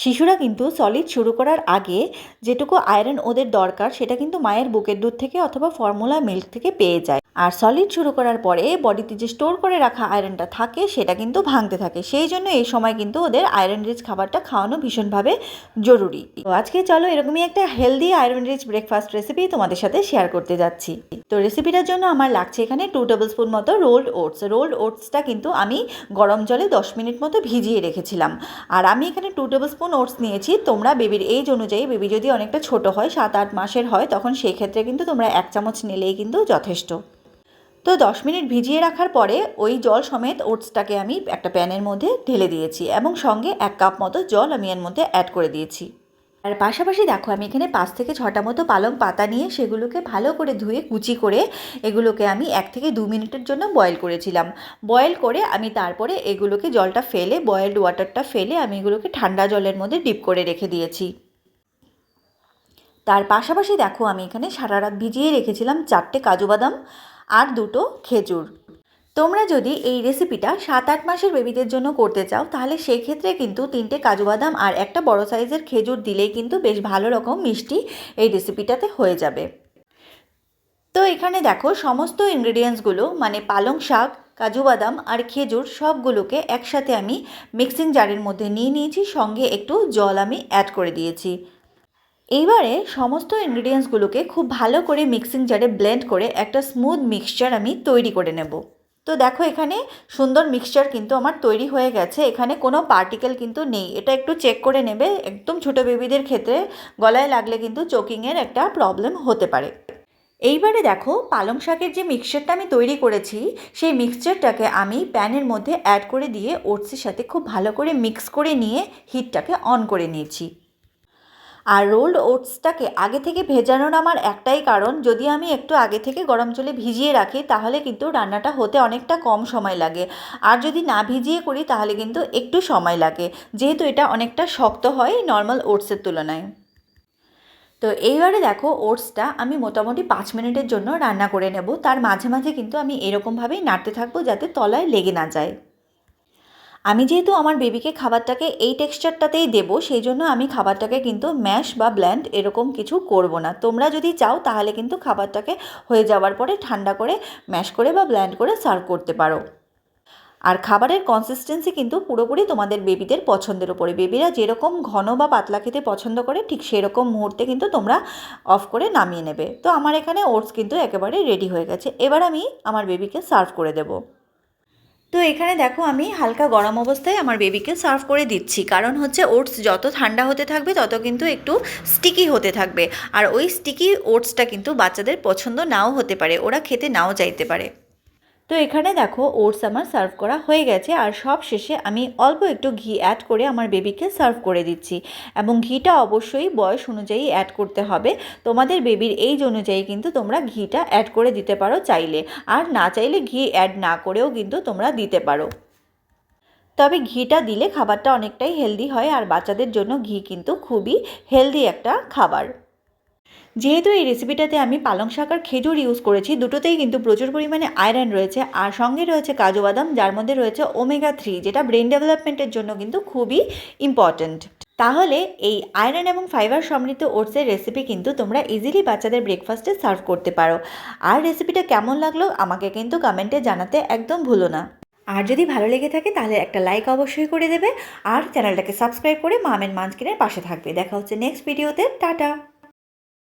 শিশুরা কিন্তু সলিড শুরু করার আগে যেটুকু আয়রন ওদের দরকার সেটা কিন্তু মায়ের বুকের দুধ থেকে অথবা ফর্মুলা মিল্ক থেকে পেয়ে যায়। আর সলিড শুরু করার পরে বডিতে যে স্টোর করে রাখা আয়রনটা থাকে সেটা কিন্তু ভাঙতে থাকে, সেই জন্য এই সময় কিন্তু ওদের আয়রন রিচ খাবারটা খাওয়ানো ভীষণভাবে জরুরি। তো আজকে চলো এরকমই একটা healthy iron rich breakfast recipe তোমাদের সাথে শেয়ার করতে যাচ্ছি। তো রেসিপিটার জন্য আমার লাগছে এখানে 2 টেবিল স্পুন মতো রোল্ড ওটস। রোল্ড ওটসটা কিন্তু আমি গরম জলে 10 মিনিট মতো ভিজিয়ে রেখেছিলাম। আর আমি এখানে 2 টেবিল স্পুন ওটস নিয়েছি। তোমরা বেবির এজ অনুযায়ী, বেবি যদি অনেকটা ছোট হয় 7-8 মাসের হয়, তখন সেই ক্ষেত্রে কিন্তু তোমরা 1 চামচ নিলেই কিন্তু যথেষ্ট। তো 10 মিনিট ভিজিয়ে রাখার পরে ওই জল সমেত ওটসটাকে আমি একটা প্যানের মধ্যে ঢেলে দিয়েছি এবং সঙ্গে 1 কাপ মতো জল আমি এর মধ্যে অ্যাড করে দিয়েছি। আর পাশাপাশি দেখো আমি এখানে 5 থেকে 6টা মতো পালং পাতা নিয়ে সেগুলোকে ভালো করে ধুয়ে কুচি করে এগুলোকে আমি 1 থেকে 2 মিনিটের জন্য বয়েল করেছিলাম। বয়েল করে আমি তারপরে এগুলোকে জলটা ফেলে, বয়েলড ওয়াটারটা ফেলে আমি এগুলোকে ঠান্ডা জলের মধ্যে ডিপ করে রেখে দিয়েছি। তার পাশাপাশি দেখো আমি এখানে সারা রাত ভিজিয়ে রেখেছিলাম 4টে কাজু বাদাম আর 2টো খেজুর। তোমরা যদি এই রেসিপিটা 7-8 মাসের বেবিদের জন্য করতে চাও তাহলে সেই ক্ষেত্রে কিন্তু 3টে কাজু বাদাম আর একটা বড় সাইজের খেজুর দিলেই কিন্তু বেশ ভালো রকম মিষ্টি এই রেসিপিটাতে হয়ে যাবে। তো এখানে দেখো সমস্ত ইনগ্রেডিয়েন্টসগুলো মানে পালং শাক, কাজু বাদাম আর খেজুর সবগুলোকে একসাথে আমি মিক্সিং জারের মধ্যে নিয়ে নিয়েছি, সঙ্গে একটু জল আমি অ্যাড করে দিয়েছি। এইবারে সমস্ত ইনগ্রেডিয়েন্টসগুলোকে খুব ভালো করে মিক্সিং জারে ব্লেন্ড করে একটা স্মুথ মিক্সচার আমি তৈরি করে নেব। তো দেখো এখানে সুন্দর মিক্সচার কিন্তু আমার তৈরি হয়ে গেছে, এখানে কোনো পার্টিকেল কিন্তু নেই। এটা একটু চেক করে নেবে, একদম ছোটো বেবিদের ক্ষেত্রে গলায় লাগলে কিন্তু চোকিংয়ের একটা প্রবলেম হতে পারে। এইবারে দেখো পালং শাকের যে মিক্সচারটা আমি তৈরি করেছি সেই মিক্সচারটাকে আমি প্যানের মধ্যে অ্যাড করে দিয়ে ওটসের সাথে খুব ভালো করে মিক্স করে নিয়ে হিটটাকে অন করে নিয়েছি। আর রোল্ড ওটসটাকে আগে থেকে ভেজানোর আমার একটাই কারণ, যদি আমি একটু আগে থেকে গরম জলে ভিজিয়ে রাখি তাহলে কিন্তু রান্নাটা হতে অনেকটা কম সময় লাগে, আর যদি না ভিজিয়ে করি তাহলে কিন্তু একটু সময় লাগে, যেহেতু এটা অনেকটা শক্ত হয় নর্মাল ওটসের তুলনায়। তো এইবারে দেখো ওটসটা আমি মোটামুটি 5 মিনিটের জন্য রান্না করে নেব। তার মাঝে মাঝে কিন্তু আমি এরকমভাবেই নাড়তে থাকবো যাতে তলায় লেগে না যায়। আমি যেহেতু আমার বেবিকে খাবারটাকে এই টেক্সচারটাতেই দেবো, সেই জন্য আমি খাবারটাকে কিন্তু ম্যাশ বা ব্ল্যান্ড এরকম কিছু করব না। তোমরা যদি চাও তাহলে কিন্তু খাবারটাকে হয়ে যাওয়ার পরে ঠান্ডা করে ম্যাশ করে বা ব্ল্যান্ড করে সার্ভ করতে পারো। আর খাবারের কনসিস্টেন্সি কিন্তু পুরোপুরি তোমাদের বেবিদের পছন্দের ওপরে। বেবিরা যেরকম ঘন বা পাতলা খেতে পছন্দ করে ঠিক সেরকম মুহূর্তে কিন্তু তোমরা অফ করে নামিয়ে নেবে। তো আমার এখানে ওটস কিন্তু একেবারে রেডি হয়ে গেছে। এবার আমি আমার বেবিকে সার্ভ করে দেবো। তো এখানে দেখো আমি হালকা গরম অবস্থায় আমার বেবিকে সার্ভ করে দিচ্ছি, কারণ হচ্ছে ওটস যত ঠান্ডা হতে থাকবে তত কিন্তু একটু স্টিকি হতে থাকবে, আর ওই স্টিকি ওটসটা কিন্তু বাচ্চাদের পছন্দ নাও হতে পারে, ওরা খেতে নাও চাইতে পারে। তো এখানে দেখো ওটস আমার সার্ভ করা হয়ে গেছে, আর সব শেষে আমি অল্প একটু ঘি অ্যাড করে আমার বেবিকে সার্ভ করে দিচ্ছি। এবং ঘিটা অবশ্যই বয়স অনুযায়ী অ্যাড করতে হবে, তোমাদের বেবির এইজ অনুযায়ী কিন্তু তোমরা ঘিটা অ্যাড করে দিতে পারো চাইলে, আর না চাইলে ঘি অ্যাড না করেও কিন্তু তোমরা দিতে পারো। তবে ঘিটা দিলে খাবারটা অনেকটাই হেলদি হয়, আর বাচ্চাদের জন্য ঘি কিন্তু খুবই হেলদি একটা খাবার। যেহেতু এই রেসিপিটাতে আমি পালং শাক আর খেজুর ইউজ করেছি, দুটোতেই কিন্তু প্রচুর পরিমাণে আয়রন রয়েছে, আর সঙ্গে রয়েছে কাজু বাদাম যার মধ্যে রয়েছে ওমেগা 3, যেটা ব্রেন ডেভেলপমেন্টের জন্য কিন্তু খুবই ইম্পর্ট্যান্ট। তাহলে এই আয়রন এবং ফাইবার সমৃদ্ধ ওটসের রেসিপি কিন্তু তোমরা ইজিলি বাচ্চাদের ব্রেকফাস্টে সার্ভ করতে পারো। আর রেসিপিটা কেমন লাগলো আমাকে কিন্তু কমেন্টে জানাতে একদম ভুলো না। আর যদি ভালো লেগে থাকে তাহলে একটা লাইক অবশ্যই করে দেবে, আর চ্যানেলটাকে সাবস্ক্রাইব করে মাম এন্ড মাঞ্চকিনের পাশে থাকবে। দেখা হচ্ছে নেক্সট ভিডিওতে। টাটা।